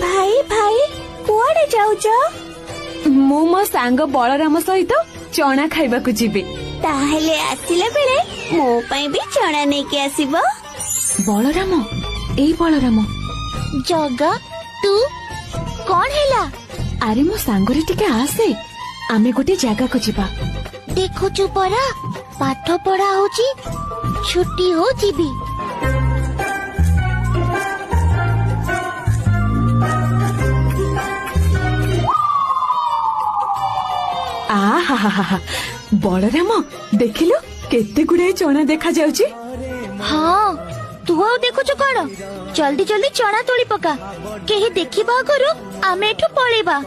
भाई भाई कुआडे जाउछ? मु मो सांग बलराम सहित चना खाइबाकु जीबे। ताहेले आसिला बेले मो पई भी चना नै के आसीबो। बलराम ए बलराम जगा तू कौन हैला? अरे मो सांगरे टिके आसे आमे गोटे जागा को जीबा। देखुछु परा पाठ पढ़ा होची छुट्टी हो जीबी। आहा बलराम देखिलु केते गुड़ाए चना देखा जाउची। हाँ तू आउ देखुछु कौन? जल्दी जल्दी चना तोड़ी पका केही देखिबा आगरु आमे एठु पळेबा।